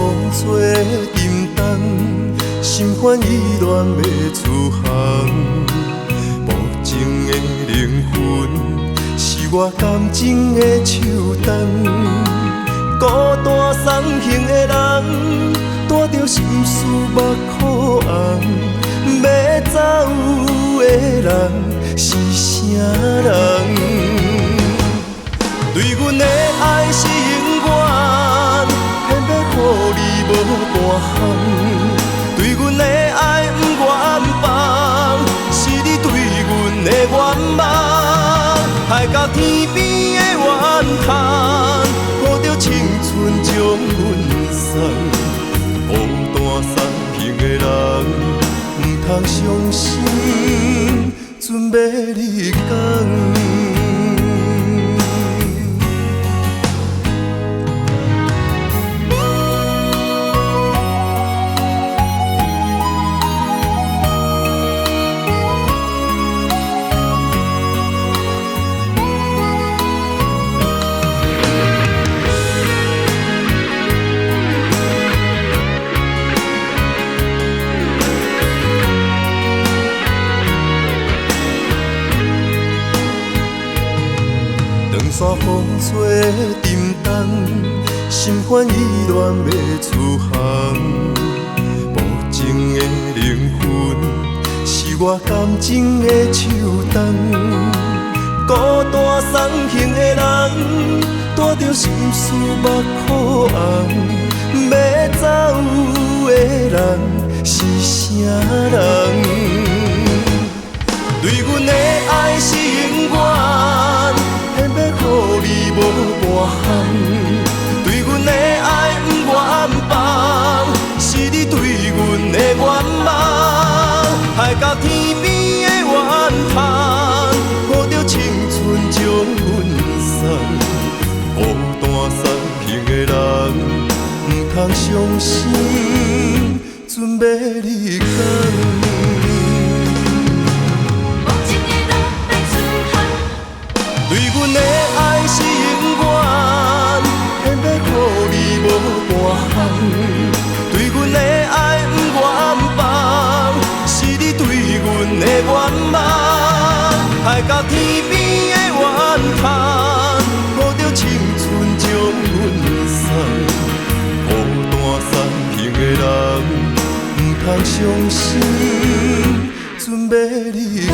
风吹沉重，心烦意乱要出航。无情的灵魂，是我感情的手动。孤单送行的人，带着心事目眶红。要走的人是啥人？对阮的爱是永远，偏要予你无半项。对阮的爱不愿放，是你对阮的愿望。海角天边的怨叹，抱着青春将阮送。孤单送行的人，不通伤心，准要你讲。长线风吹沉重，心烦意乱要出航。无情的灵魂，是我感情的手动。孤单送行的人，带着心事目眶红。要走的人是啥人？对阮的爱是永远，偏要予你无半项。对阮的爱不愿放，是你对阮的愿望。海角天边的怨叹，抱着青春将阮送。孤单送行的人，不通伤心，准要你讲。对阮的爱是永远，偏要予你无半项。对阮的爱不愿放，是你对阮的愿望。海角天边的怨叹，抱着青春将阮送。孤单送行的人，不通伤心，准要你讲。